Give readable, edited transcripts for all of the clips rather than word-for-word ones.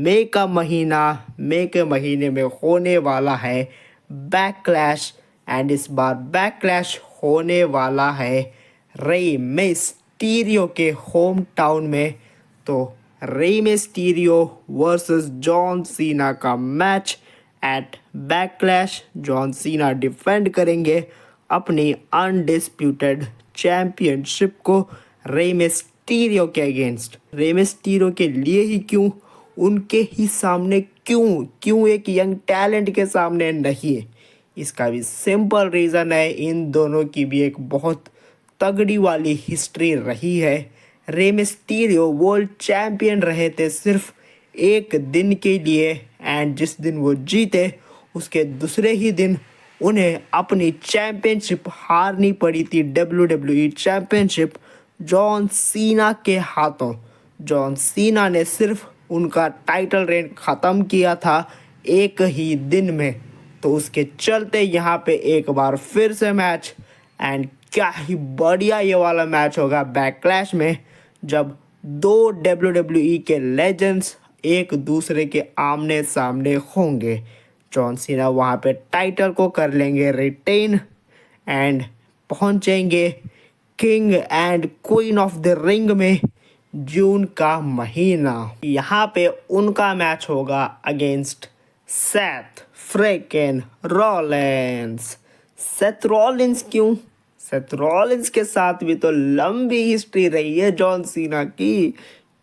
मई के महीने में होने वाला है बैकलैश। एंड इस बार बैकलैश होने वाला है रे मिस्टीरियो के होम टाउन में। तो Rey Mysterio versus John Cena का match at backlash. John Cena defend करेंगे अपनी अनडिस्प्यूटेड चैंपियनशिप को रे मिस्टीरियो के अगेंस्ट। रे मिस्टीरियो के लिए ही क्यों, उनके ही सामने क्यों एक यंग टैलेंट के सामने नहीं है? इसका भी सिंपल रीज़न है, इन दोनों की भी एक बहुत तगड़ी वाली हिस्ट्री रही है। रे मिस्टीरियो वर्ल्ड चैंपियन रहे थे सिर्फ एक दिन के लिए, एंड जिस दिन वो जीते उसके दूसरे ही दिन उन्हें अपनी चैंपियनशिप हारनी पड़ी थी, WWE चैंपियनशिप जॉन सीना के हाथों। जॉन सीना ने सिर्फ उनका टाइटल रेन ख़त्म किया था एक ही दिन में। तो उसके चलते यहाँ पे एक बार फिर से मैच, एंड क्या ही बढ़िया ये वाला मैच होगा बैकलैश में, जब दो WWE के लेजेंड्स एक दूसरे के आमने सामने होंगे। जॉन सीना वहाँ पे टाइटल को कर लेंगे रिटेन एंड पहुँचेंगे king and Queen of the Ring में जून का महीना। यहाँ पे उनका मैच होगा against Seth fricking Rollins. Seth Rollins क्यों? सेथ रॉलिंस के साथ भी तो लंबी हिस्ट्री रही है जॉन सीना की,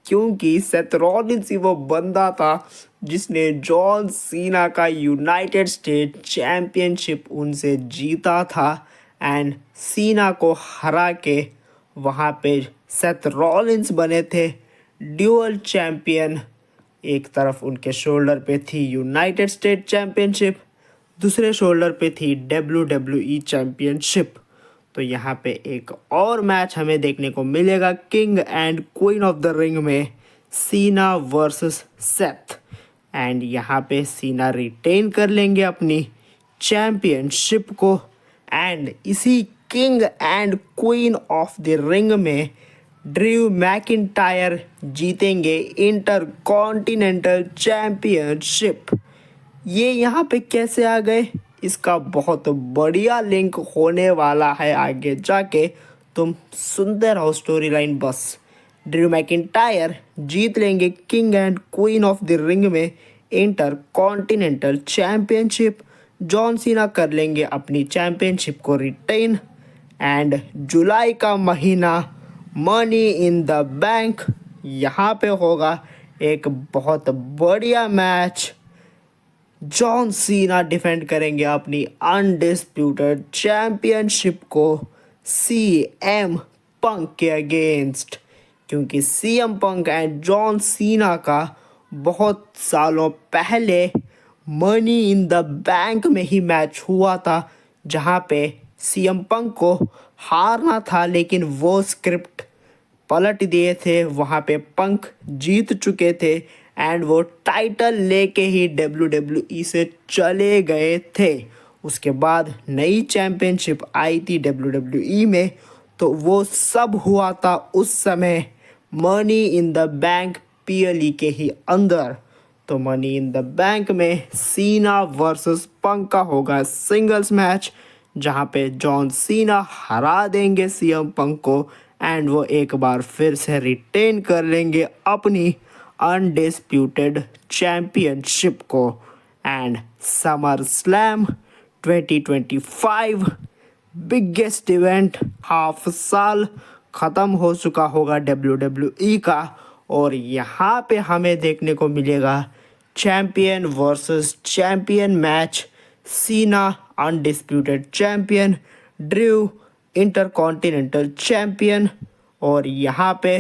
क्योंकि सेथ रॉलिंस ही वो बंदा था जिसने जॉन सीना का यूनाइटेड स्टेट चैंपियनशिप उनसे जीता था। एंड सीना को हरा के वहाँ पे सेथ रॉलिंस बने थे ड्यूअल चैंपियन। एक तरफ उनके शोल्डर पे थी यूनाइटेड स्टेट चैंपियनशिप, दूसरे शोल्डर पे थी WWE चैंपियनशिप। तो यहाँ पे एक और मैच हमें देखने को मिलेगा king and Queen of the Ring में, सीना वर्सेस सेथ। एंड यहाँ पे सीना रिटेन कर लेंगे अपनी चैंपियनशिप को, एंड इसी king and Queen of the Ring में ड्रू मैकिंटायर जीतेंगे इंटर कॉन्टिनेंटल चैंपियनशिप। ये यहाँ पे कैसे आ गए, इसका बहुत बढ़िया लिंक होने वाला है आगे जाके, तुम सुनते रहो स्टोरी लाइन बस। ड्रू मैकिंटायर जीत लेंगे King and Queen of the Ring में inter continental championship. John Cena कर लेंगे अपनी चैंपियनशिप को रिटेन। एंड जुलाई का महीना मनी इन द बैंक, यहाँ पे होगा एक बहुत बढ़िया मैच। जॉन सीना डिफेंड करेंगे अपनी अनडिस्प्यूटेड चैंपियनशिप को CM पंक के अगेंस्ट, क्योंकि CM punk and John Cena का बहुत सालों पहले मनी इन द बैंक में ही मैच हुआ था, जहाँ पे CM पंक को हारना था, लेकिन वो स्क्रिप्ट पलट दिए थे। वहाँ पे पंक जीत चुके थे एंड वो टाइटल लेके ही WWE से चले गए थे। उसके बाद नई चैंपियनशिप आई थी WWE में, तो वो सब हुआ था उस समय money in the bank PLE के ही अंदर। तो मनी इन द बैंक में सीना वर्सेस पंक का होगा सिंगल्स मैच, जहाँ पे जॉन सीना हरा देंगे CM पंक को, एंड वो एक बार फिर से रिटेन कर लेंगे अपनी अनडिस्प्यूटेड चैंपियनशिप को। And summer slam 2025 biggest event, half साल ख़त्म हो चुका होगा WWE का, और यहाँ पे हमें देखने को मिलेगा चैंपियन वर्सेस चैंपियन मैच। सीना undisputed champion, Drew intercontinental champion, और यहाँ पे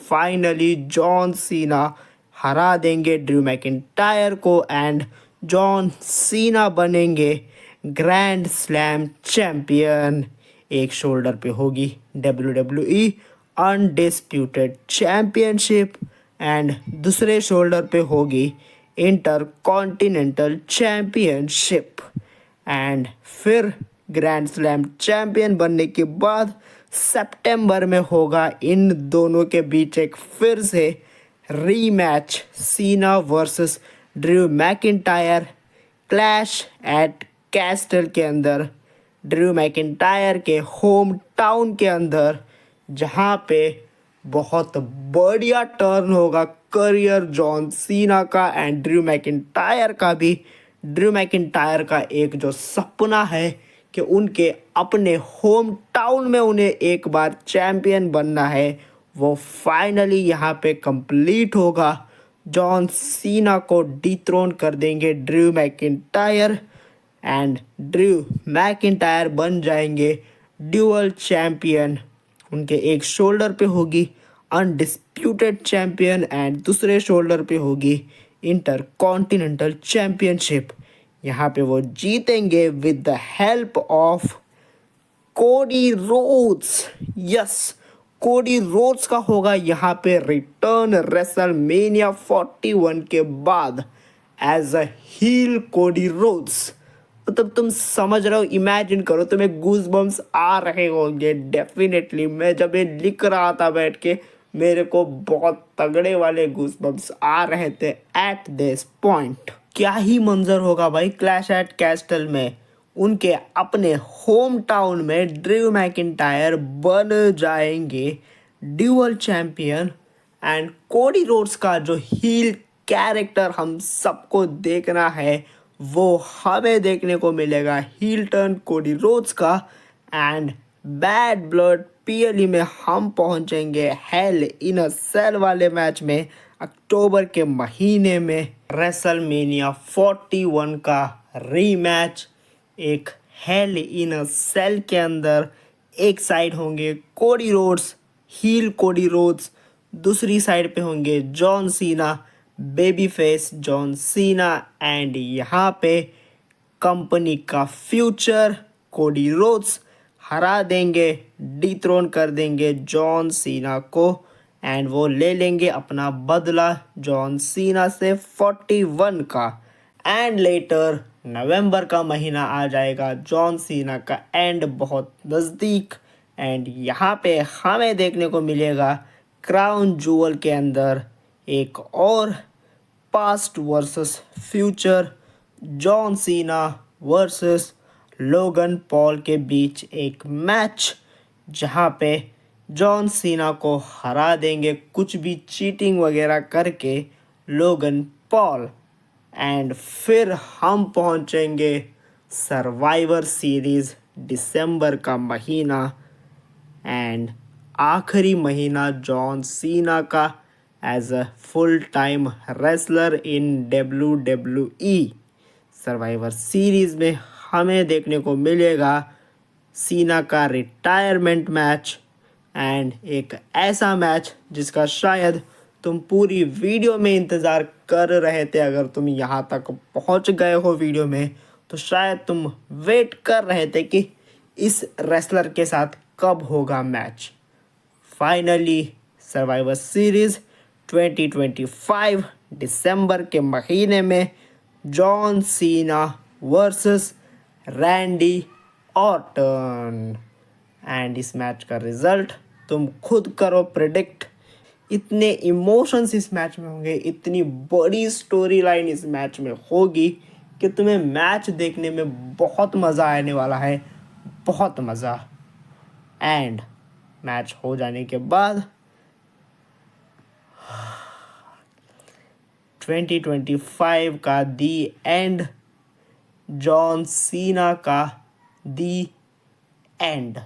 फाइनली जॉन सीना हरा देंगे ड्रू मैकिंटायर को, एंड जॉन सीना बनेंगे ग्रैंड स्लैम चैंपियन। एक शोल्डर पे होगी WWE अनडिस्प्यूटेड चैंपियनशिप एंड दूसरे शोल्डर पे होगी इंटर कॉन्टिनेंटल चैंपियनशिप। एंड फिर ग्रैंड स्लैम चैंपियन बनने के बाद सितंबर में होगा इन दोनों के बीच एक फिर से rematch Cena versus Drew McIntyre Clash at Castle के अंदर, ड्रू मैकिंटायर के होम टाउन के अंदर, जहां पे बहुत बढ़िया टर्न होगा करियर जॉन सीना का एंड ड्रू मैकिंटायर का भी। ड्रू मैकिंटायर का एक जो सपना है कि उनके अपने होम टाउन में उन्हें एक बार चैंपियन बनना है, वो फाइनली यहाँ पे कंप्लीट होगा। जॉन सीना को डिथ्रोन कर देंगे Drew McIntyre and Drew McIntyre बन जाएंगे ड्यूअल चैंपियन। उनके एक शोल्डर पे होगी अनडिस्प्यूटेड चैंपियन एंड दूसरे शोल्डर पे होगी इंटर कॉन्टिनेंटल चैंपियनशिप। यहाँ पे वो जीतेंगे with the help of Cody Rhodes. Yes, Cody Rhodes का होगा यहाँ पे रिटर्न रेसलमेनिया 41 के बाद as a heel Cody Rhodes. मतलब तुम समझ रहे हो, इमेजिन करो, तुम्हें गूज बम्स आ रहे होंगे डेफिनेटली। मैं जब ये लिख रहा था बैठ के, मेरे को बहुत तगड़े वाले गूज बम्स आ रहे थे एट दिस पॉइंट। क्या ही मंजर होगा भाई क्लैश एट कैस्टल में। उनके अपने होम टाउन में ड्रू मैकिंटायर बन जाएंगे dual champion and Cody Rhodes का जो हील कैरेक्टर हम सबको देखना है वो हमें देखने को मिलेगा हील टर्न कोडी रोड्स का। एंड बैड ब्लड पीएलई में हम पहुंचेंगे हेल इन अ सेल वाले मैच में अक्टूबर के महीने में। रेसलमेनिया 41 का रीमैच एक हेल इन अ सेल के अंदर। एक साइड होंगे Cody Rhodes, heel Cody Rhodes, दूसरी साइड पे होंगे John Cena, babyface John Cena and यहाँ पे कंपनी का फ्यूचर कोडी रोड्स हरा देंगे, डिथ्रोन कर देंगे जॉन सीना को एंड वो ले लेंगे अपना बदला जॉन सीना से 41 का। एंड लेटर नवंबर का महीना आ जाएगा, जॉन सीना का एंड बहुत नज़दीक एंड यहाँ पे हमें देखने को मिलेगा क्राउन जूअल के अंदर एक और past versus future John Cena versus Logan Paul के बीच एक मैच, जहाँ पे जॉन सीना को हरा देंगे कुछ भी चीटिंग वगैरह करके लोगन पॉल। एंड फिर हम पहुंचेंगे सर्वाइवर सीरीज़ दिसंबर का महीना एंड आखिरी महीना जॉन सीना का as a full time wrestler in WWE। Survivor Series में हमें देखने को मिलेगा सीना का रिटायरमेंट मैच एंड एक ऐसा मैच जिसका शायद तुम पूरी वीडियो में इंतज़ार कर रहे थे। अगर तुम यहाँ तक पहुँच गए हो वीडियो में तो शायद तुम वेट कर रहे थे कि इस रेसलर के साथ कब होगा मैच। फाइनली सर्वाइवर सीरीज़ 2025 दिसंबर के महीने में John Cena versus Randy Orton and इस मैच का रिजल्ट तुम खुद करो प्रेडिक्ट। इतने इमोशंस इस मैच में होंगे, इतनी बड़ी स्टोरी लाइन इस मैच में होगी कि तुम्हें मैच देखने में बहुत मज़ा आने वाला है, बहुत मज़ा। एंड मैच हो जाने के बाद 2025 का दी एंड, जॉन सीना का दी एंड।